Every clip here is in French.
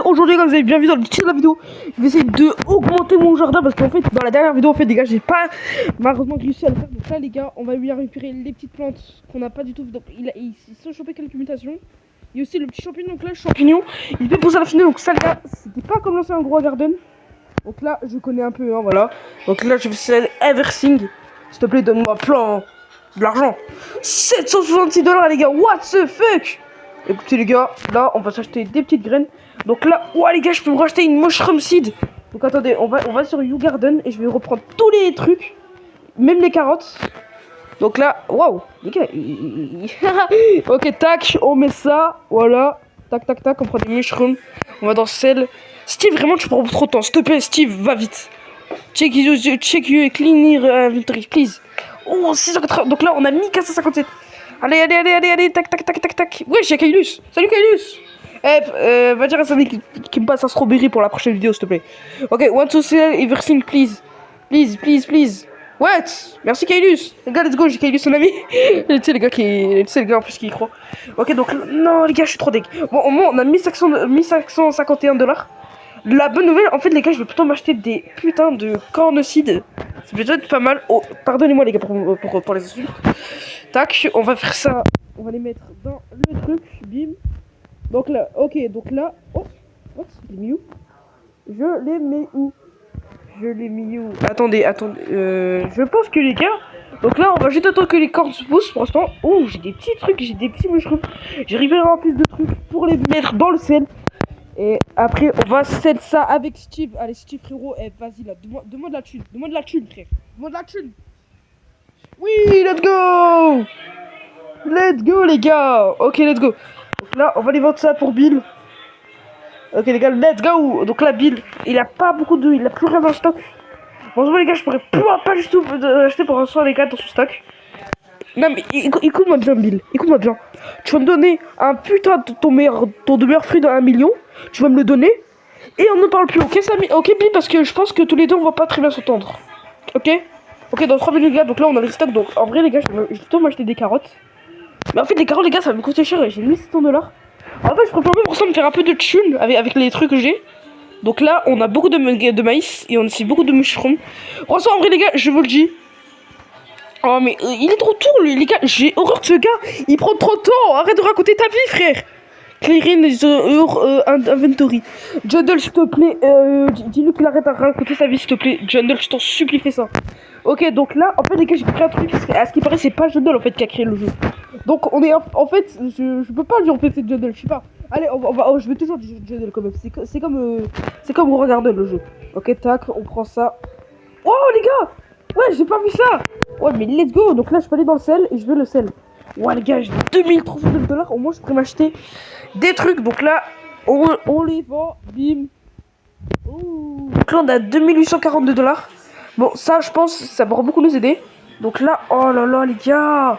aujourd'hui, comme vous avez bien vu dans le titre de la vidéo, je vais essayer de augmenter mon jardin parce qu'en fait, dans la dernière vidéo, en fait, les gars, j'ai pas malheureusement réussi à le faire. Donc là, les gars, on va lui récupérer les petites plantes qu'on n'a pas du tout. Donc, il s'est chopé quelques mutations. Il y a aussi le petit champignon. Donc là, le champignon, il peut pousser à l'infini. Donc ça, les gars, c'était pas comme l'ancien gros garden. Donc là, je connais un peu, hein, voilà. Donc là, je vais essayer everything. S'il te plaît, donne-moi plein de l'argent. 766 $, les gars, what the fuck. Écoutez, les gars, là, on va s'acheter des petites graines. Donc là, ouais, les gars, je peux me racheter une mushroom seed. Donc attendez, on va sur YouGarden et je vais reprendre tous les trucs, même les carottes. Donc là, waouh, les gars. Ok, tac, on met ça, voilà. Tac, tac, tac, on prend des mushrooms. On va dans celle. Steve, vraiment, tu prends trop de temps. S'il te plaît, Steve, va vite. Check you clean your inventory, please. Oh, 680. Donc là, on a mis 457. Allez, allez, allez, allez, allez, tac, tac, tac, tac, tac. Wesh, y'a Kailus. Salut Kailus. Va dire à Samy qui me passe un strawberry pour la prochaine vidéo, s'il te plaît. Ok, want to sell everything, please. Please, please, please. What? Merci Kailus. Les gars, let's go, j'ai Kailus, son ami. Tu sais, les gars, les gars en plus qui y croient. Ok, donc, non, les gars, je suis trop deg. Bon, au moins, on a 1551 $. La bonne nouvelle, en fait, les gars, je vais plutôt m'acheter des putains de cornocides. Ça peut être pas mal. Oh, pardonnez-moi, les gars, pour les insultes. Tac, on va faire ça. On va les mettre dans le truc. Bim. Donc là, ok, donc là. Oh, what? Je les mets où? Je les mets où? Je les mets où? Attendez. Je pense que les gars. Donc là, on va juste attendre que les cornes se poussent. Pour l'instant. Oh, j'ai des petits trucs, j'ai des petits mushrooms. J'ai récupéré en plus de trucs pour les mettre dans le sel. Et après, on va sell ça avec Steve. Allez, Steve, frérot, vas-y là, demande de la thune. Demande de la thune, frère. Demande de la thune. Oui, let's go. Let's go, les gars. Ok, let's go. Donc là, on va aller vendre ça pour Bill. Ok, les gars, let's go. Donc là, Bill, il a pas beaucoup de... Il a plus rien dans le stock. Bon, les gars, je pourrais pas du tout acheter pour l'instant, les gars, dans son stock. Non, mais écoute-moi bien, Bill. Écoute-moi bien. Tu vas me donner un putain de ton meilleur fruit dans 1 million. Tu vas me le donner. Et on ne parle plus. Ok, Samy, ok, Bill, parce que je pense que tous les deux, on va pas très bien s'entendre. Ok. Ok, dans 3 minutes, les gars. Donc là, on a le stock. Donc en vrai, les gars, je vais plutôt m'acheter des carottes. Mais en fait, les carottes, les gars, ça va me coûter cher. Et j'ai mis 600 $. En fait, je préfère même pour ça me faire un peu de thune avec les trucs que j'ai. Donc là, on a beaucoup de maïs. Et on a aussi beaucoup de mushrooms. Franchement, en vrai, les gars, je vous le dis. Oh mais il est de retour lui, les gars, j'ai horreur de ce gars, il prend trop de temps, arrête de raconter ta vie frère. Clearing les inventory. Jundle s'il te plaît, dis-lui qu'il arrête de raconter sa vie s'il te plaît, Jundle, je t'en supplie fais ça. Ok donc là, en fait les gars j'ai créé un truc, à ce qui paraît c'est pas Jundle en fait qui a créé le jeu. Donc on est, en fait, je peux pas lui en fait c'est Jundle, je sais pas. Allez, je vais toujours dire Jundle quand même, c'est comme regarder le jeu. Ok tac, on prend ça. Oh les gars. Ouais, j'ai pas vu ça. Ouais, mais let's go. Donc là, je peux aller dans le sel et je veux le sel. Ouais, les gars, j'ai 2309 $. Au moins, je pourrais m'acheter des trucs. Donc là, on les vend. Bim. Ouh. Donc là, on a 2842 $. Bon, ça, je pense, ça va beaucoup nous aider. Donc là, oh là là, les gars.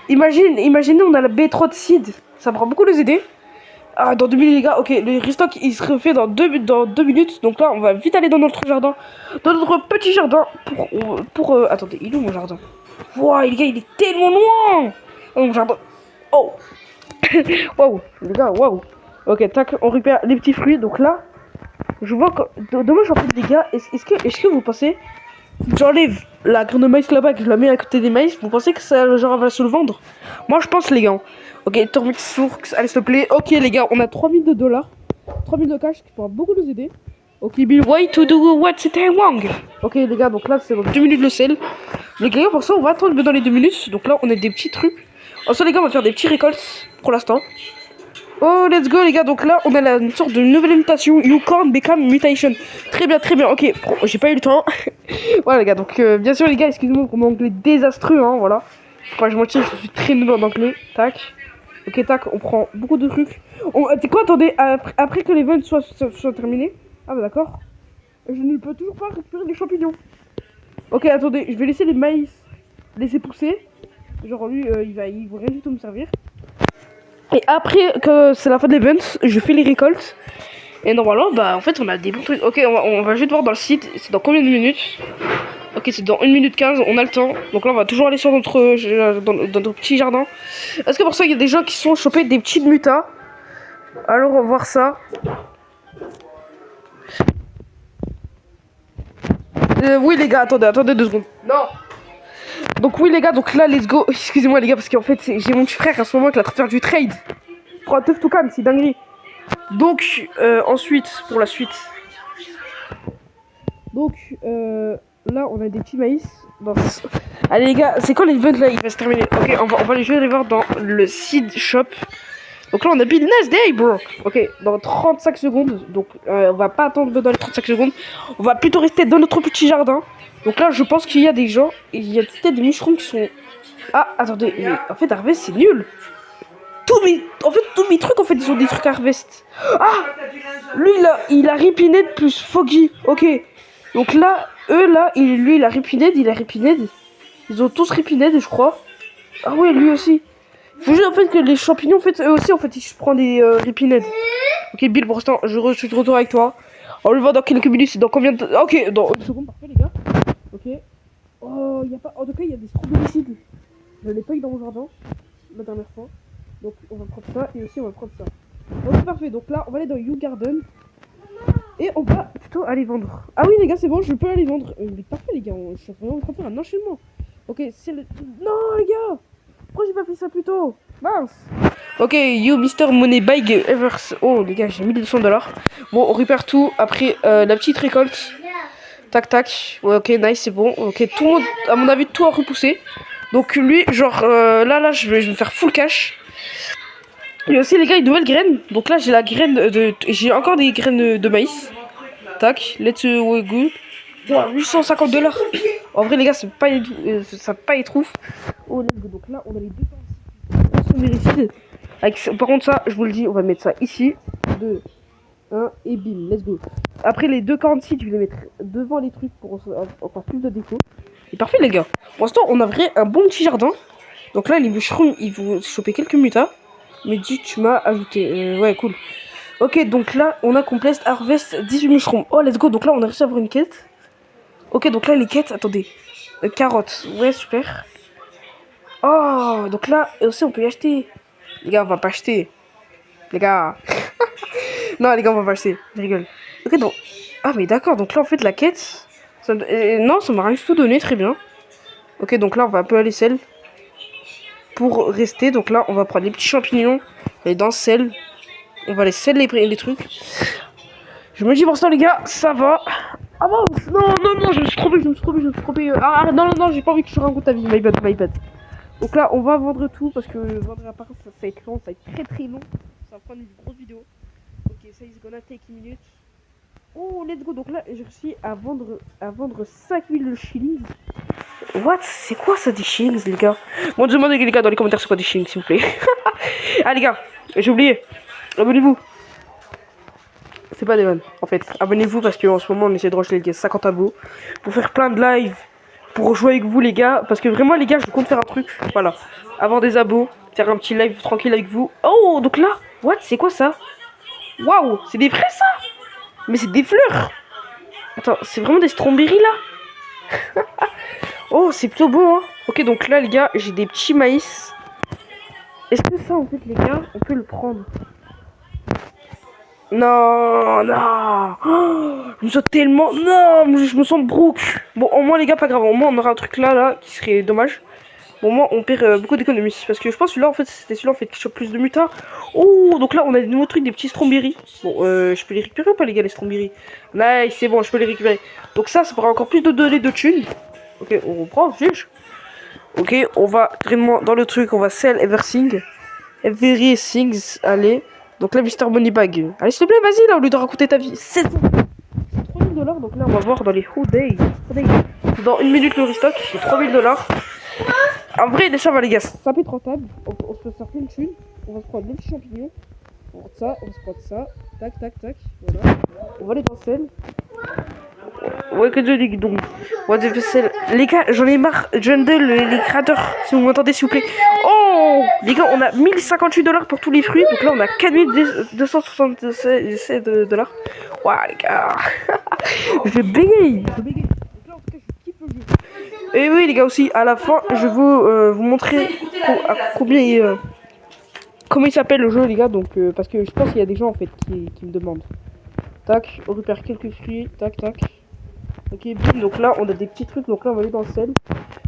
Imaginez, on a la B3 de seed. Ça va beaucoup nous aider. Ah, dans 2 minutes, les gars, ok, le restock il se refait dans 2 minutes. Donc là, on va vite aller dans notre jardin, dans notre petit jardin. Attendez, il est où mon jardin? Wow, les gars, il est tellement loin. Oh, mon jardin. Oh, waouh, les gars, waouh. Ok, tac, on récupère les petits fruits. Donc là, je vois que. Dommage, en fait, les gars, est-ce que vous pensez, si j'enlève la graine de maïs là-bas, que je la mets à côté des maïs, vous pensez que ça genre va se le vendre? Moi, je pense, les gars. Ok, Tormix Source, allez s'il te plaît. Ok les gars, on a 3000 $. 3000 de cash qui pourra beaucoup nous aider. Ok Bill, why to do what c'était wrong. Ok les gars, donc là c'est dans 2 minutes le sel. Les gars, pour ça on va attendre dans les 2 minutes. Donc là on a des petits trucs. Ensuite les gars, on va faire des petits récoltes pour l'instant. Oh let's go les gars, donc là on a une sorte de nouvelle mutation. You can't become mutation. Très bien, ok, j'ai pas eu le temps. Voilà les gars, donc bien sûr les gars, excusez-moi pour mon anglais désastreux, hein, voilà. Faut pas que je mentir, je suis très nul en anglais. Tac. Ok, tac, on prend beaucoup de trucs. C'est quoi, attendez, après que les ventes soient terminés. Ah bah d'accord. Je ne peux toujours pas récupérer les champignons. Ok, attendez, je vais laisser les maïs laisser pousser. Genre lui, il va rien du tout me servir. Et après que c'est la fin de l'event, je fais les récoltes. Et normalement, bah en fait, on a des bons trucs. Ok, on va juste voir dans le site, c'est dans combien de minutes. Ok, c'est dans 1 minute 15, on a le temps. Donc là, on va toujours aller sur dans notre petit jardin. Est-ce que pour ça, il y a des gens qui sont chopés des petites mutas? Alors, on va voir ça. Oui les gars, attendez 2 secondes. Non. Donc oui les gars, donc là let's go. Excusez-moi les gars parce qu'en fait j'ai mon petit frère à ce moment qui est en train de faire du trade. Pour un teuf tout calme, c'est dinguerie. Donc ensuite pour la suite. Donc là on a des petits maïs. Allez les gars, c'est quand l'event là il va se terminer? Ok, on va les jouer aller voir dans le seed shop. Donc là on a Bill Nice Day bro. Ok, dans 35 secondes. Donc on va pas attendre dans les 35 secondes. On va plutôt rester dans notre petit jardin. Donc là je pense qu'il y a des gens. Il y a peut-être des moucherons qui sont. Ah attendez, mais en fait Harvest c'est nul. Tous mes trucs en fait ils sont des trucs Harvest. Ah, lui il a Ripined plus Foggy. Ok. Donc là, lui il a Ripined, Ils ont tous Ripined je crois. Ah ouais lui aussi. Faut juste en fait que les champignons en fait eux aussi en fait ils se prennent des Ripined. Ok Bill pour l'instant suis de retour avec toi. On le voit dans quelques minutes, c'est dans combien de temps? Ok, dans une seconde parfait les gars. Ok. Oh y a pas. En tout cas il y a des strawberries. Je l'ai pas eu dans mon jardin la dernière fois. Donc on va prendre ça et aussi on va prendre ça. Ok parfait, donc là on va aller dans You Garden. Et on va plutôt aller vendre. Ah oui les gars c'est bon, je peux aller vendre. Parfait les gars, je suis vraiment en train de faire un enchaînement. Ok c'est le... Non les gars, pourquoi j'ai pas fait ça plus tôt? Mince. Ok, you Mr. Moneybag Evers. Oh les gars j'ai 1200$. Bon on récupère tout après la petite récolte. Tac tac. Ouais ok nice c'est bon. Ok tout le monde à mon avis tout a repoussé. Donc lui genre là je vais me faire full cash. Et aussi les gars une nouvelle graine. Donc là j'ai la graine de... J'ai encore des graines de maïs. Tac, let's go. Wow, 850$. En vrai les gars ça va pas être ouf. Oh let's go. Donc là on a les deux avec... Par contre ça je vous le dis on va mettre ça ici. 2, 1 et bim, let's go. Après les deux 46 je vais les mettre devant les trucs pour encore plus de déco. Et parfait les gars. Pour l'instant on a vrai un bon petit jardin. Donc là les bûcherons ils vont choper quelques mutas. Mais dis tu m'as ajouté. Ouais cool. Ok donc là on a Complest Harvest 18 mûcherons. Oh let's go. Donc là on a réussi à avoir une quête. Ok donc là les quêtes. Attendez. Carottes. Ouais super. Oh donc là aussi on peut y acheter. Les gars on va pas acheter. Les gars. Non les gars on va pas acheter. Je rigole. Ok donc. Ah mais d'accord donc là en fait la quête. Non ça m'a rien du tout donné. Très bien. Ok donc là on va un peu aller sel. Pour rester, donc là on va prendre les petits champignons et dans sel, on va les sel les trucs. Je me dis pour ça les gars, ça va. Ah non, je me suis trompé, Ah non, j'ai pas envie que je raconte ta vie, my bad. Donc là on va vendre tout parce que vendre à part ça va être long, ça va être très long. Ça va prendre une grosse vidéo. Ok, ça is gonna take a minute. Oh let's go, donc là j'ai réussi à vendre 5000 shillings. What? C'est quoi ça des shillings les gars? Bon demandez les gars dans les commentaires c'est quoi des shillings s'il vous plaît. Ah les gars, j'ai oublié. Abonnez-vous. C'est pas des vannes en fait. Abonnez-vous parce qu'en ce moment on essaie de rush les 50 abos. Pour faire plein de lives. Pour jouer avec vous les gars. Parce que vraiment les gars je compte faire un truc. Voilà. Avoir des abos. Faire un petit live tranquille avec vous. Oh donc là. What? C'est quoi ça? Waouh. C'est des vrais ça? Mais c'est des fleurs. Attends, c'est vraiment des strawberries là? Oh, c'est plutôt beau, hein. Ok, donc là, les gars, j'ai des petits maïs. Est-ce que ça, en fait, les gars, on peut le prendre? Non. Oh, je me sens tellement... Non, je me sens broke. Bon, au moins, les gars, pas grave. Au moins, on aura un truc là, qui serait dommage. Bon, au moins, on perd beaucoup d'économies. Parce que je pense que celui-là, en fait, c'était celui-là, en fait, qui chope plus de mutas. Oh, donc là, on a des nouveaux trucs, des petits strawberries. Bon, je peux les récupérer ou pas, les gars, les strawberries? Nice, c'est bon, je peux les récupérer. Donc ça pourra encore plus de donner de thunes. Ok, on reprend, fiche. Ok, on va carrément dans le truc, on va sell everything. Everything, allez. Donc là, Mr. Moneybag. Allez, s'il te plaît, vas-y, là, au lieu de raconter ta vie. C'est 3000$, donc là, on va voir dans les who day. Dans une minute, le restock, c'est 3000$. En vrai, ça va, les gars, ça peut être rentable. On se peut faire plein de thunes. On va se prendre des petits champignons. On va prendre ça, Tac, voilà. On va aller dans sell. Ouais que je dis donc. Les gars, j'en ai marre. Jundle, les créateurs, si vous m'entendez s'il vous plaît. Oh les gars, on a 1058$ pour tous les fruits. Donc là on a 4276$. Waouh les gars. Je bégaye. Donc là en tout cas je kiffe le jeu. Et oui les gars aussi, à la fin je vais vous montrer combien comment il s'appelle le jeu les gars. Donc parce que je pense qu'il y a des gens en fait qui me demandent. Tac, on repère quelques fruits, tac. Ok, bim, donc là, on a des petits trucs. Donc là, on va aller dans le sel.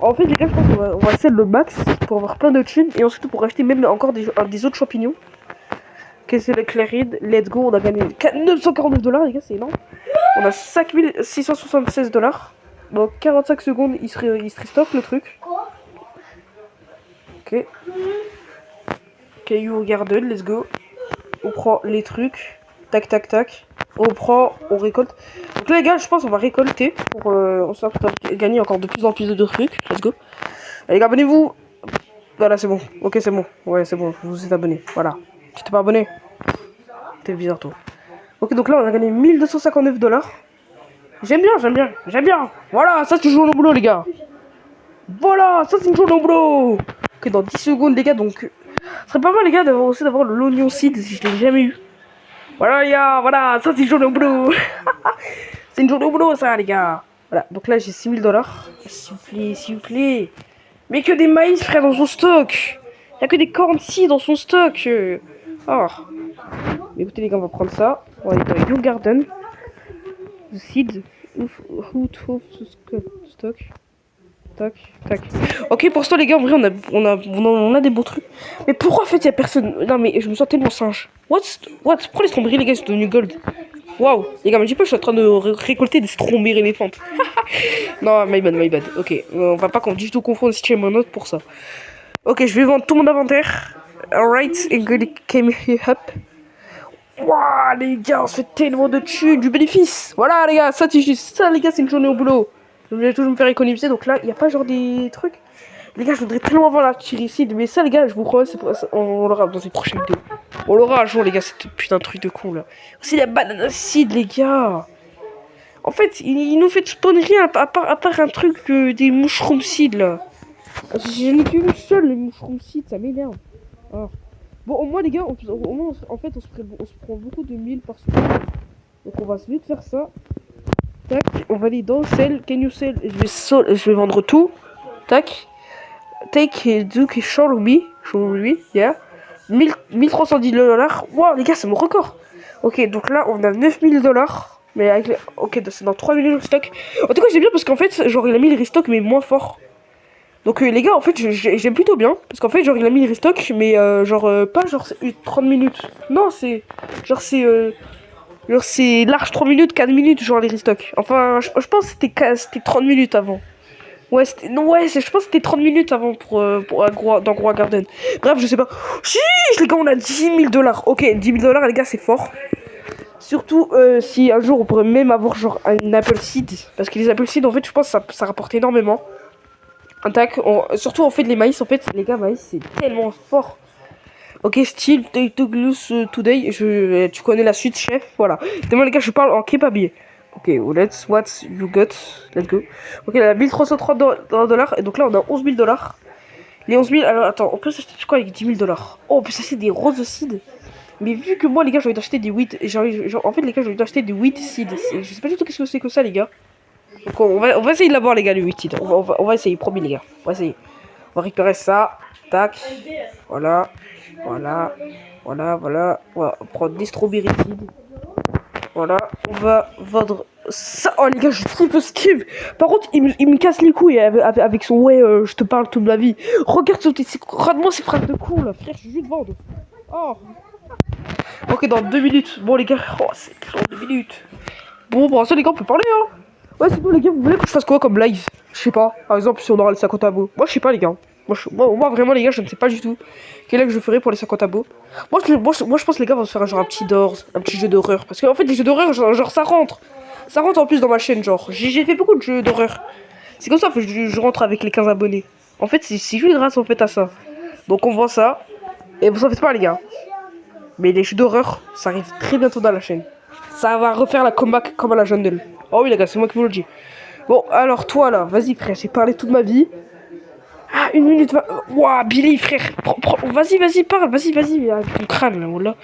En fait, les gars, je pense qu'on va sell le max pour avoir plein de thunes. Et ensuite, pour acheter même encore des autres champignons. Ok, c'est le Claride. Let's go, on a gagné 949 $, les gars, c'est énorme. On a 5676 $. Dans 45 secondes, il se restock le truc. Ok. Ok, you garden, let's go. On prend les trucs. Tac, tac, tac. On prend, on récolte. Donc là, les gars, je pense qu'on va récolter pour gagner encore de plus en plus de trucs. Let's go. Allez, gars, abonnez-vous. Voilà, c'est bon. Ok, c'est bon. Ouais, c'est bon. Vous êtes abonné. Voilà. Tu t'es pas abonné? T'es bizarre, toi. Ok, donc là, on a gagné 1259 $. J'aime bien, j'aime bien, j'aime bien. Voilà, ça, c'est une journée au boulot, les gars. Voilà, ça, c'est une journée au boulot. Ok, dans 10 secondes, les gars, donc... Ce serait pas mal, les gars, d'avoir l'oignon seed si je l'ai jamais eu. Voilà, les gars, voilà, ça, c'est une journée au boulot. C'est une journée au boulot, ça, les gars. Voilà, donc là, j'ai 6000 $. S'il vous plaît, s'il vous plaît. Mais que des maïs, frère, dans son stock. Il y a que des corn seeds dans son stock. Oh. Mais écoutez, les gars, on va prendre ça. On va aller dans Your Garden. Seed. Who stock. Tac, tac. Ok, pour l'instant, les gars, en vrai, on a des beaux trucs. Mais pourquoi, en fait, il y a personne? Non, mais je me sens tellement singe. What? Pourquoi les strawberries, les gars, sont devenus gold? Waouh, les gars, mais dis pas, je suis en train de récolter des strawberries éléphantes. Non, my bad, my bad. Ok, on va pas du tout confondre si tu mon autre pour ça. Ok, je vais vendre tout mon inventaire. Alright, and good came here up. Waouh, les gars, on se fait tellement de thunes, du bénéfice. Voilà, les gars, ça, les gars, c'est une journée au boulot. Je voulais toujours me faire économiser, donc là, il n'y a pas genre des trucs. Les gars, je voudrais tellement avoir la tiricide, mais ça, les gars, je vous promets, on l'aura dans une prochaine vidéo. On l'aura un jour, les gars, c'est putain de truc de con, là. Aussi, la banana seed, les gars. En fait, il nous fait spawn rien, à part un truc, des mushroom seed, là. J'en ai qu'une seule, les mushroom seed, ça m'énerve. Ah. Bon, au moins, les gars, au moins, en fait, on se prend beaucoup de mille par seconde. Donc, on va vite faire ça. Tac, on va aller dans sell. Can you sell? Je vais vendre tout. Tac. Take do show me. Yeah. 1310 $. Wow, les gars, c'est mon record. Ok, donc là, on a 9000 $. Mais avec les... Ok, c'est dans 3 minutes le stock. En tout cas, j'aime bien parce qu'en fait, genre, il a mis le restock, mais moins fort. Donc, les gars, en fait, j'aime plutôt bien. Parce qu'en fait, genre, il a mis le restock, mais pas genre 30 minutes. Non, c'est. Genre, c'est large 3 minutes, 4 minutes, genre les restocks. Enfin, je pense que c'était 30 minutes avant. Ouais, je pense que c'était 30 minutes avant dans Groa Garden. Bref, je sais pas. Chiche, les gars, on a 10 000 $. Ok, 10 000 $, les gars, c'est fort. Surtout si un jour on pourrait même avoir genre un Apple Seed. Parce que les Apple Seed, en fait, je pense que ça rapporte énormément. Tac, surtout en fait, les maïs, en fait, les gars, maïs, c'est tellement fort. Ok, still Douglas today. Tu connais la suite, chef. Voilà. Demain, les gars, je parle en kebabier. Ok, what you got? Let's go. Ok, là, 1330 $. Et donc là, on a 11 000 $. Les 11 000, alors attends, on peut s'acheter quoi avec 10 000 $? Oh, on peut s'acheter des rose seeds. Mais vu que moi, les gars, j'ai envie d'acheter des wheat. En fait, les gars, j'ai envie d'acheter des wheat seeds. Je sais pas du tout qu'est-ce que c'est que ça, les gars. Donc, on va essayer de l'avoir, les gars, le wheat seed. On va essayer, promis, les gars. On va essayer. On va récupérer ça. Tac. Voilà. Voilà. On va prendre des strawberry seeds. Voilà, on va vendre ça. Oh les gars, je kiffe Steve. Par contre, il me casse les couilles avec son ouais, je te parle toute ma vie. Regarde-moi ces phrases de con là, frère, je suis juste vendre. Oh. Ok, dans 2 minutes. Bon les gars, c'est dans 2 minutes. Bon, ça les gars, on peut parler hein. Ouais, c'est bon les gars, vous voulez que je fasse quoi comme live? Je sais pas, par exemple, si on aura les 50 abos. Moi, je sais pas les gars. Moi, vraiment les gars, je ne sais pas du tout quel live je ferai pour les 50 abos. Moi, je pense les gars vont se faire genre un petit un petit jeu d'horreur. Parce qu'en fait, les jeux d'horreur, genre ça rentre. Ça rentre en plus dans ma chaîne, genre. J'ai fait beaucoup de jeux d'horreur. C'est comme ça que je rentre avec les 15 abonnés. En fait, c'est juste grâce en fait à ça. Donc on voit ça. Et vous en faites pas les gars. Mais les jeux d'horreur, ça arrive très bientôt dans la chaîne. Ça va refaire la comeback comme à la jungle. Oh oui les gars, c'est moi qui vous le dis. Bon, alors toi là, vas-y frère, j'ai parlé toute ma vie. Ah, 1 minute 20. Ouah, Billy, frère. Vas-y, parle. Vas-y, avec ton crâne, là, voilà.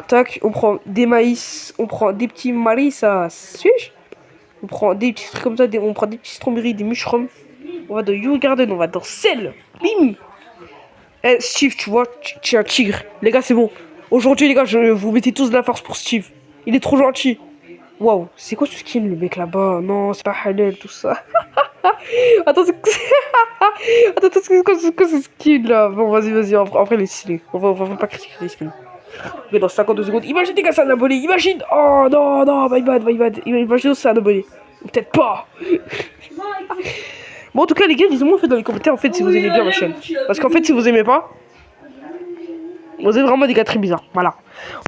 Tac, on prend des maïs. On prend des petits marissas. Suis-je? On prend des petits trucs comme ça. On prend des petits strawberries, des mushrooms. On va dans Your Garden, on va dans Cell. Bim. Eh, Steve, tu vois, tu es un tigre. Les gars, c'est bon. Aujourd'hui, les gars, vous mettez tous de la force pour Steve. Il est trop gentil. Waouh, c'est quoi ce skin, le mec là-bas? Non, c'est pas halal, tout ça. Attends, c'est attends, c'est quoi ce skin là? Bon, vas-y, en vrai, les stylés. On va pas critiquer les skins. Mais dans 52 secondes, imagine des gars, c'est un abonné, imagine! Oh non, non, my bad. Imagine c'est un abonné. Peut-être pas. Bon, en tout cas, les gars, dites-moi en fait dans les commentaires en fait si vous aimez bien ma chaîne. Parce qu'en fait, si vous aimez pas, vous êtes vraiment des gars très bizarres. Voilà.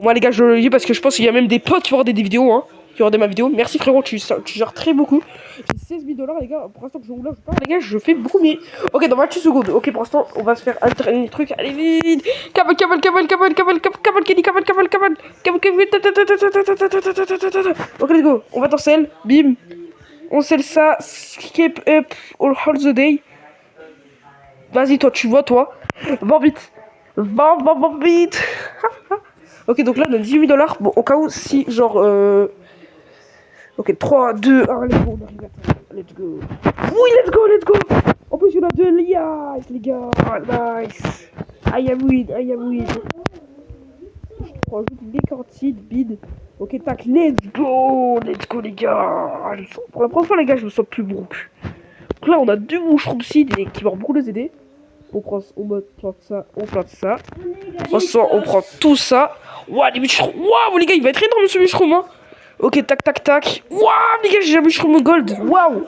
Moi, les gars, je le dis parce que je pense qu'il y a même des potes qui vont regarder des vidéos, hein. Qui vont regarder ma vidéo. Merci frérot, tu gères très beaucoup. J'ai 16 000 $, les gars. Pour l'instant que je roule là, je parle, les gars, je fais beaucoup mieux. Ok, dans 28 secondes. Ok, pour l'instant, on va se faire un dernier truc. Allez, vite. Cabal. Ok, let's go. On va dans celle. Bim. On scelle ça. Skip up all the day. Vas-y, toi, tu vois, toi. Va vite. Va vite. Ok, donc là, on a 18 $. Bon, au cas où, si, genre, ok, 3, 2, 1, let's go, on arrive à ça. Let's go. Oui, let's go. En plus, il y en a 2 liasses, les gars. Nice. I am win. Je rajoute les cantines, bide. Ok, tac, let's go, les gars. Pour la première fois, les gars, je me sens plus bon. Donc là, on a 2 moucherons seed qui vont beaucoup nous aider. On plante ça. On prend tout ça. Waouh, les moucherons. Waouh, les gars, il va être énorme ce moucheron, hein. Ok, tac. Waouh, les gars, j'ai un moucheron gold. Waouh.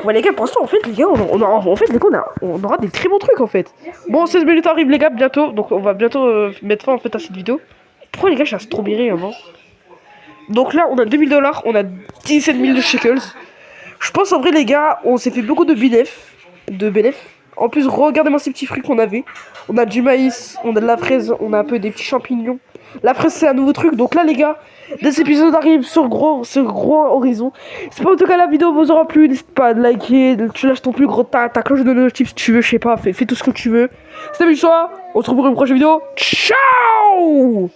Ouais, les gars, pour l'instant, en fait, les gars, on aura des très bons trucs, en fait. Bon, 16 minutes arrivent, les gars, bientôt. Donc, on va bientôt mettre fin, en fait, à cette vidéo. Pourquoi, les gars, j'ai un strawberry avant? Donc là, on a 2000 $, on a 17 000 de shekels. Je pense, en vrai, les gars, on s'est fait beaucoup de bénéf. En plus, regardez-moi ces petits fruits qu'on avait. On a du maïs, on a de la fraise, on a un peu des petits champignons. La fraise, c'est un nouveau truc. Donc là, les gars, des épisodes arrivent sur gros horizon. C'est pas en tout cas la vidéo vous aura plu. N'hésite pas à liker. Tu lâches ton plus gros ta cloche de notif si tu veux. Je sais pas, fais tout ce que tu veux. C'était Bichon. On se retrouve pour une prochaine vidéo. Ciao!